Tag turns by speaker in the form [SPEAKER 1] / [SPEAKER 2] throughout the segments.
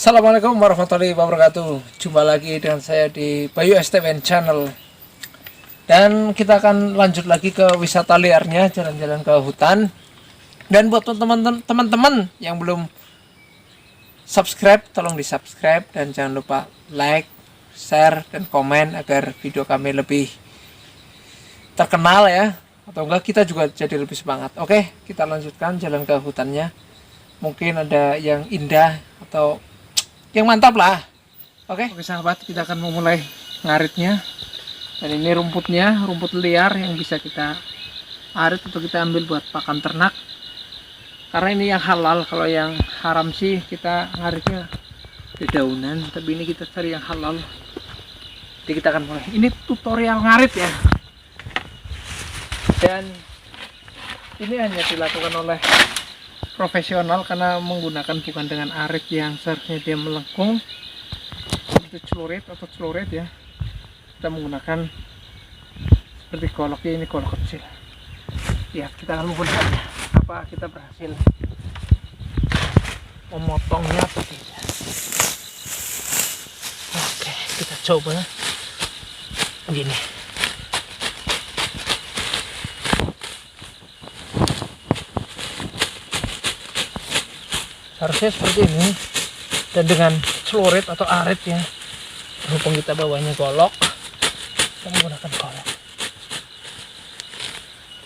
[SPEAKER 1] Assalamualaikum warahmatullahi wabarakatuh. Jumpa lagi dengan saya di Bayu STWN Channel. Dan kita akan lanjut lagi ke wisata liarnya, jalan-jalan ke hutan. Dan buat teman-teman yang belum subscribe, tolong di subscribe dan jangan lupa like, share, dan komen agar video kami lebih terkenal ya. Atau enggak kita juga jadi lebih semangat. Oke, kita lanjutkan jalan ke hutannya. Mungkin ada yang indah atau yang mantap lah. Oke sahabat, kita akan memulai ngaritnya. Dan ini rumputnya, rumput liar yang bisa kita arit atau kita ambil buat pakan ternak. Karena ini yang halal, kalau yang haram sih kita ngaritnya dedaunan, tapi ini kita cari yang halal. Jadi kita akan mulai. Ini tutorial ngarit ya. Dan ini hanya dilakukan oleh profesional karena menggunakan bukan dengan arit yang seharusnya dia melengkung seperti celurit atau celurit ya. Kita menggunakan seperti golok ya, ini golok kecil ya. Kita akan menggunakannya. Apa kita berhasil memotongnya atau tidak? Oke, kita coba gini. Harusnya seperti ini, dan dengan celurit atau arit ya, berhubung kita bawanya golok, kita menggunakan golok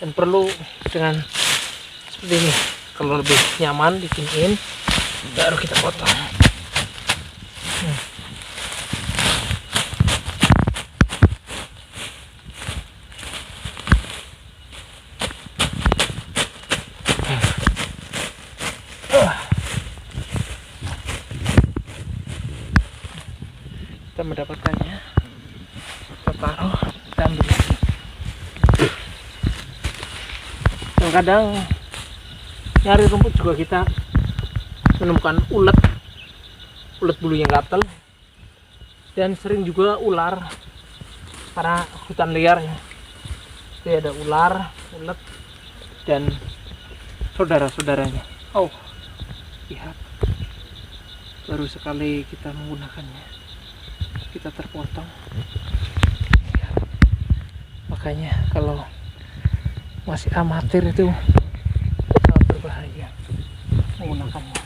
[SPEAKER 1] dan perlu dengan seperti ini. Kalau lebih nyaman dikiniin, baru kita potong. Kita mendapatkannya, kita taruh, kita ambil lagi. Dan kadang nyari rumput juga kita menemukan ulet bulunya gatel, dan sering juga ular karena hutan liar ya. Jadi ada ular, ulet, dan saudara-saudaranya. Oh, lihat, baru sekali kita menggunakannya kita terpotong ya. Makanya kalau masih amatir itu sangat berbahaya menggunakannya.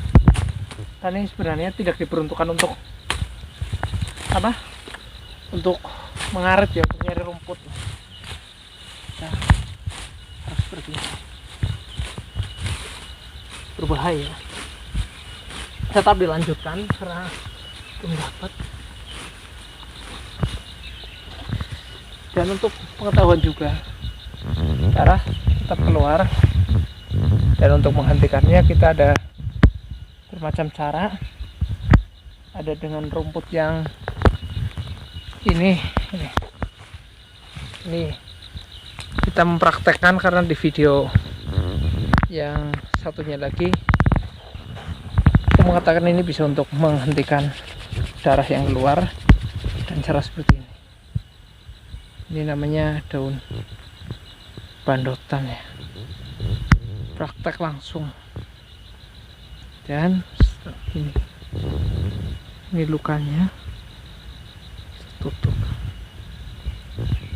[SPEAKER 1] Dan ini sebenarnya tidak diperuntukkan untuk apa? Untuk mengarit ya, untuk nyari rumput. Nah, harus seperti ini. Berbahaya. Tetap dilanjutkan karena belum dapat. Dan untuk pengetahuan juga, cara tetap keluar, dan untuk menghentikannya kita ada bermacam cara. Ada dengan rumput yang ini kita mempraktekkan karena di video yang satunya lagi saya mengatakan ini bisa untuk menghentikan darah yang keluar, dan cara seperti ini. Ini namanya daun bandotan ya. Praktek langsung. Dan ini lukanya tutup.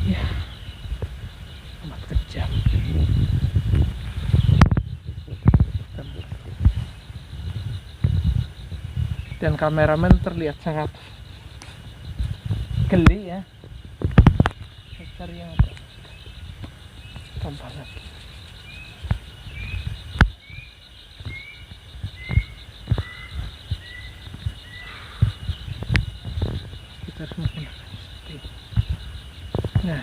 [SPEAKER 1] Ya, amat kejam. Dan kameramen terlihat sangat geli ya. Cari yang gampang lagi. Kita harus menggunakan seperti ini. Nah,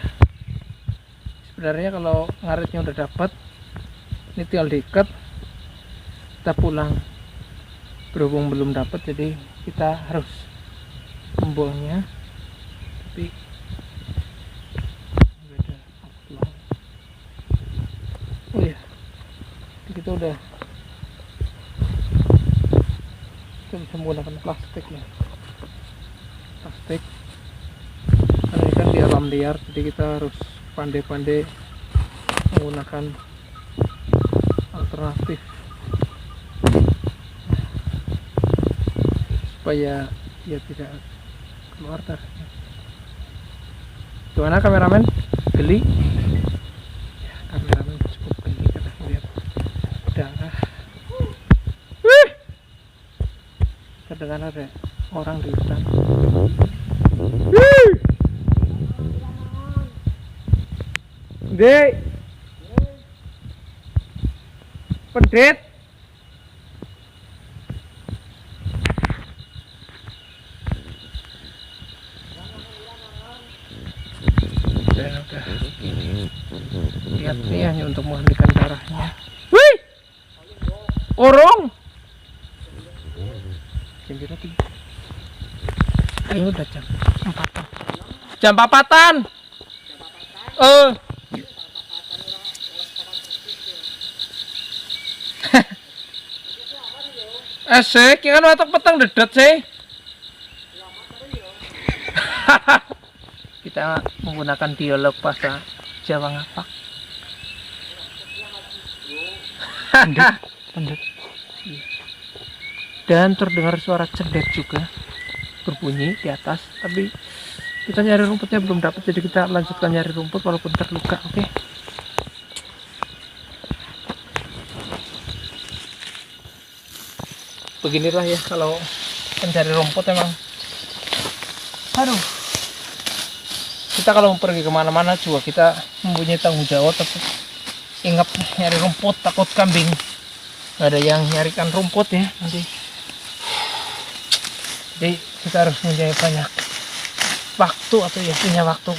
[SPEAKER 1] sebenarnya kalau ngaritnya udah dapat, ini tinggal diikat, kita pulang. Berhubung belum dapat, jadi kita harus membuangnya. Tapi kita bisa menggunakan plastik ya, plastik karena ini kan di alam liar, jadi kita harus pandai-pandai menggunakan alternatif supaya dia tidak keluar darahnya. Gimana kameramen? Geli? Ya, kameramen cukup geli karena melihat darah. Wih! Terdengar ada orang di hutan. Wih! Dek! Pendet! Dan udah lihat nih hanya untuk menghentikan darahnya. Wih! Orong! Ini udah jam 4-an. Jam 4-an. Asik, kan watak petang dedet sih. Kita menggunakan dialog bahasa Jawa ngapak. Pendet. Dan terdengar suara cedet juga berbunyi di atas, tapi kita nyari rumputnya belum dapat, jadi kita lanjutkan nyari rumput walaupun terluka. Oke. Beginilah ya kalau mencari rumput emang. Aduh. Kita kalau pergi kemana-mana juga kita mempunyai tanggung jawab, tapi ingat nyari rumput, takut kambing nggak ada yang nyarikan rumput ya nanti. Jadi kita harus mempunyai banyak waktu atau ya punya waktu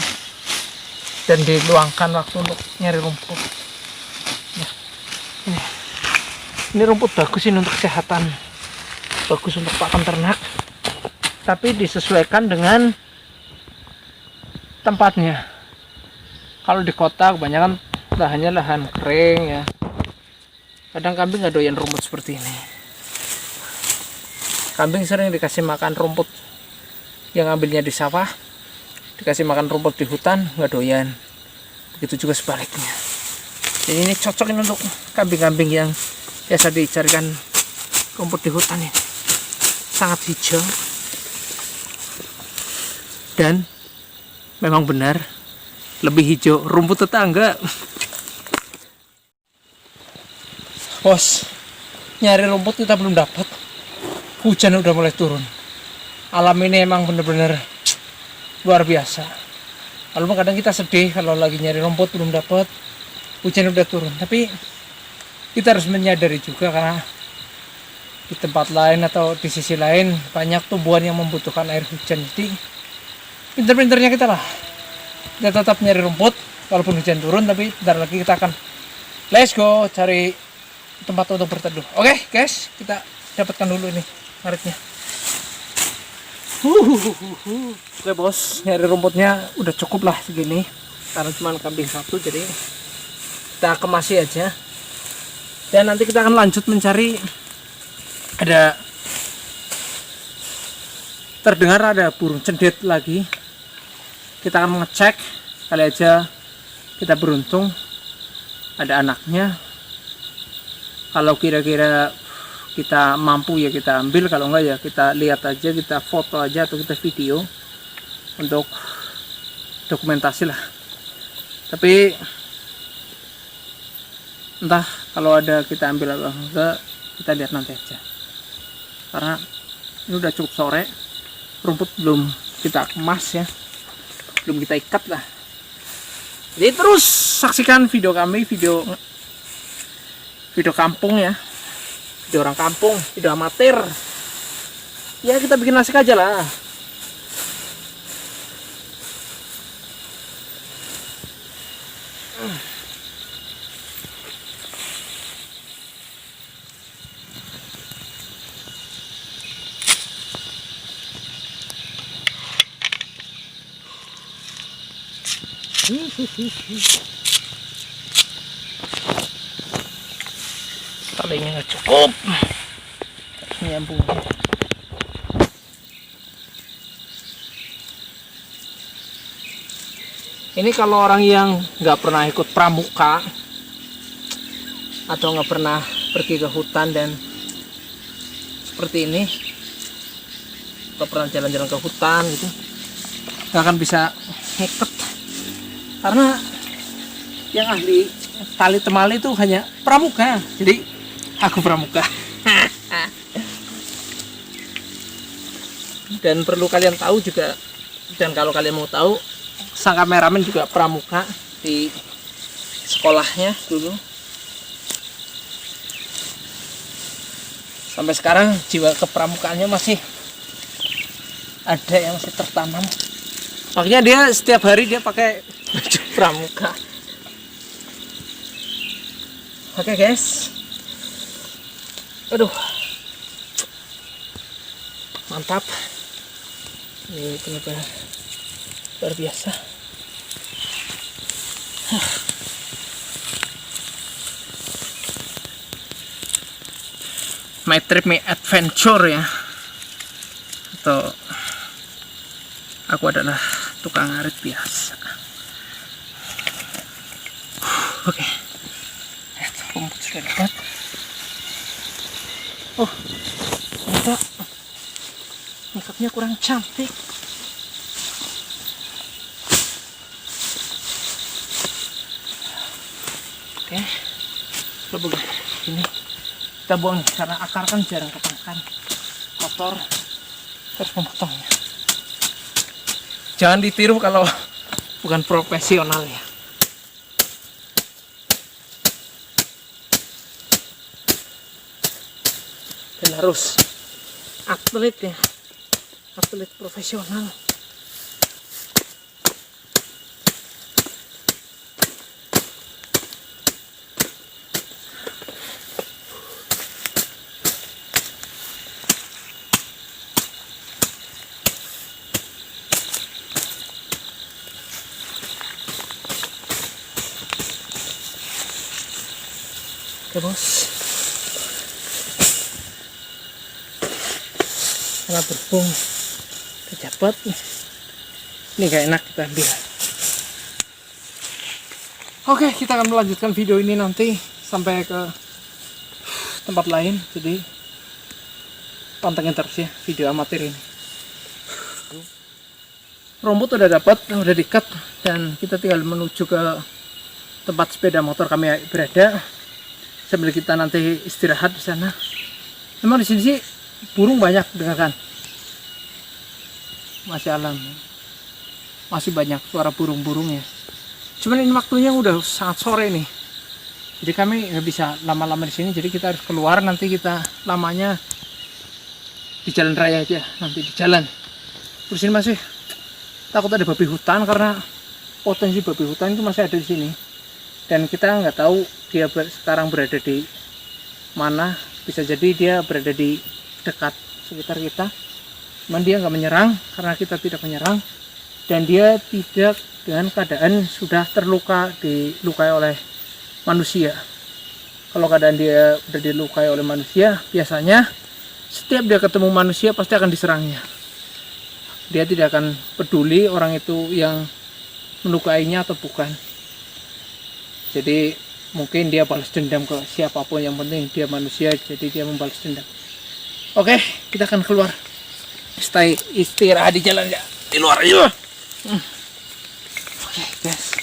[SPEAKER 1] dan diluangkan waktu untuk nyari rumput ya. Ini rumput bagus ini untuk kesehatan, bagus untuk pakan ternak, tapi disesuaikan dengan tempatnya. Kalau di kota kebanyakan lahannya lahan kering ya, kadang kambing nggak doyan rumput seperti ini. Kambing sering dikasih makan rumput yang ambilnya di sawah, dikasih makan rumput di hutan nggak doyan. Begitu juga sebaliknya. Jadi ini cocok ini untuk kambing-kambing yang biasa dicarikan rumput di hutan ini. Sangat hijau dan memang benar lebih hijau rumput tetangga. Bos, nyari rumput kita belum dapat. Hujan udah mulai turun. Alam ini emang bener-bener luar biasa. Walaupun kadang kita sedih kalau lagi nyari rumput belum dapat, hujan udah turun. Tapi kita harus menyadari juga karena di tempat lain atau di sisi lain banyak tumbuhan yang membutuhkan air hujan. Jadi pinter-pinternya kita lah, kita tetap nyari rumput walaupun hujan turun, tapi bentar lagi kita akan let's go cari tempat untuk berteduh. Oke guys, kita dapatkan dulu ini ngaritnya. Oke bos, nyari rumputnya udah cukup lah segini karena cuma kambing satu, jadi kita kemasi aja dan nanti kita akan lanjut mencari. Ada terdengar ada burung cendet lagi. Kita akan mengecek, kali aja kita beruntung ada anaknya. Kalau kira-kira kita mampu ya kita ambil, kalau enggak ya kita lihat aja, kita foto aja atau kita video untuk dokumentasi lah. Tapi entah kalau ada kita ambil atau enggak, kita lihat nanti aja. Karena ini udah cukup sore, rumput belum kita kemas ya, belum kita ikat lah. Jadi terus saksikan video kami, video kampung ya, video orang kampung, video amatir ya, kita bikin asik aja lah. Talinya nggak cukup, nyambung. Ini kalau orang yang nggak pernah ikut pramuka atau nggak pernah pergi ke hutan dan seperti ini, kalau pernah jalan-jalan ke hutan gitu, nggak akan bisa ngikut, karena yang ahli tali temali itu hanya pramuka, jadi aku pramuka. Dan perlu kalian tahu juga, dan kalau kalian mau tahu, sang kameramen juga pramuka di sekolahnya dulu. Sampai sekarang jiwa kepramukaannya masih ada, yang masih tertanam. Makanya dia setiap hari dia pakai baju pramuka. Oke guys, aduh, mantap, ini benar-benar luar biasa. My trip, my adventure ya, atau aku adalah tukang ngarit biasa. Oke, rumput sudah dekat. Oh, ternyata makeupnya kurang cantik. Oke, coba ini kita buang karena akar kan jarang ketangkan, kotor, terus memotongnya. Jangan ditiru kalau bukan profesional ya. Dan harus atlet ya, atlet profesional. Oke bos, karena berhubung kejabat ini gak enak kita ambil. Oke, kita akan melanjutkan video ini nanti sampai ke tempat lain, jadi pantengin terus ya video amatir ini. Rumput udah dapat, udah dikat, dan kita tinggal menuju ke tempat sepeda motor kami berada sambil kita nanti istirahat di sana. Memang di sini sih burung banyak, dengarkan, masih alam, masih banyak suara burung-burung ya. Cuman ini waktunya udah sangat sore nih, jadi kami nggak bisa lama-lama di sini. Jadi kita harus keluar, nanti kita lamanya di jalan raya aja, nanti di jalan. Terus ini masih takut ada babi hutan, karena potensi babi hutan itu masih ada di sini. Dan kita nggak tahu dia sekarang berada di mana, bisa jadi dia berada di dekat sekitar kita, cuman dia nggak menyerang karena kita tidak menyerang, dan dia tidak dengan keadaan sudah dilukai oleh manusia. Kalau keadaan dia sudah dilukai oleh manusia, biasanya setiap dia ketemu manusia pasti akan diserangnya. Dia tidak akan peduli orang itu yang melukainya atau bukan. Jadi mungkin dia balas dendam ke siapapun, yang penting dia manusia, jadi dia membalas dendam. Oke, kita akan keluar. Stay istirahat di jalan ya, di luar aja. Oke, guys.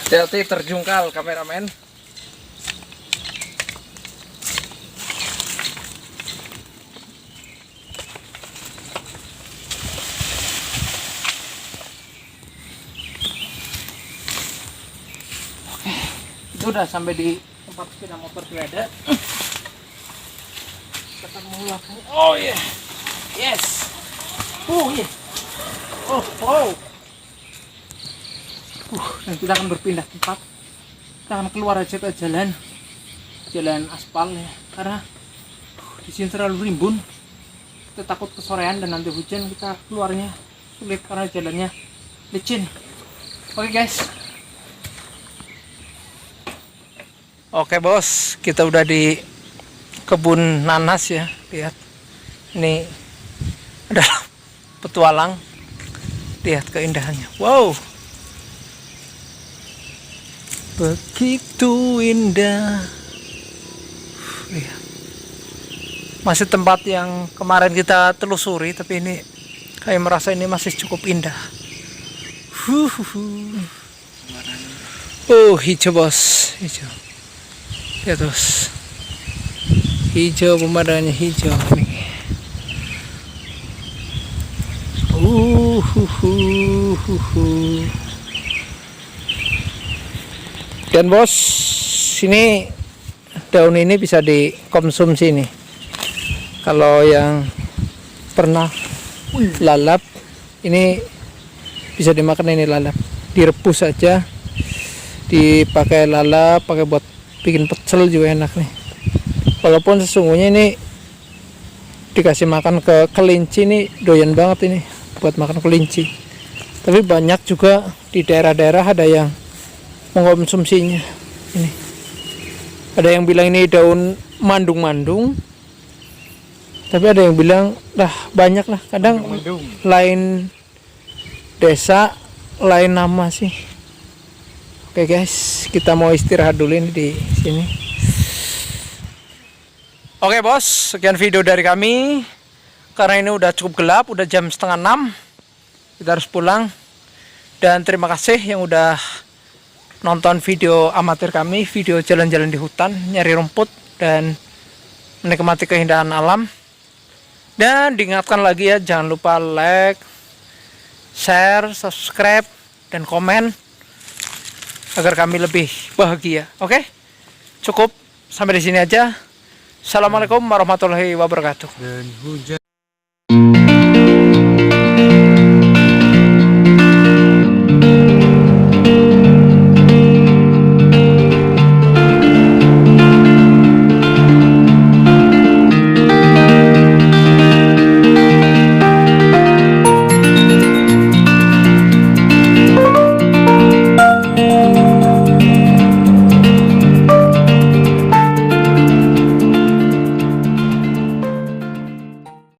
[SPEAKER 1] Hati-hati terjungkal kameramen. Udah sampai di tempat sepeda motor berada. Ketemu lagi. Oh iya, yes. Iya. Dan kita akan berpindah tempat. Kita akan keluar aja ke jalan aspal ya, karena di sini terlalu rimbun. Kita takut kesorean dan nanti hujan, kita keluarnya sulit karena jalannya licin. Oke guys. Oke bos, kita udah di kebun nanas ya, lihat. Ini adalah petualang Lihat keindahannya. Wow. Begitu indah. Lihat. Masih tempat yang kemarin kita telusuri, tapi ini kayak merasa ini masih cukup indah. Oh, hijau bos, hijau. Lihat bos. Hijau, pemandangannya hijau nih. Dan bos, sini daun ini bisa dikonsumsi nih. Kalau yang pernah lalap, ini bisa dimakan ini lalap. Direbus saja, dipakai lalap, pakai buat bikin pecel juga enak nih. Walaupun sesungguhnya ini dikasih makan ke kelinci, ini doyan banget ini buat makan kelinci. Tapi banyak juga di daerah-daerah ada yang mengkonsumsinya. Ini ada yang bilang ini daun mandung-mandung, tapi ada yang bilang banyak lah, kadang lain desa lain nama sih. Oke guys, kita mau istirahat dulu ini di sini. Oke bos, sekian video dari kami. Karena ini udah cukup gelap, udah jam 5:30, kita harus pulang. Dan terima kasih yang udah nonton video amatir kami, video jalan-jalan di hutan, nyari rumput, dan menikmati keindahan alam. Dan diingatkan lagi ya, jangan lupa like, share, subscribe, dan komen agar kami lebih bahagia. Oke? Cukup sampai di sini aja. Assalamualaikum warahmatullahi wabarakatuh. Dan hujan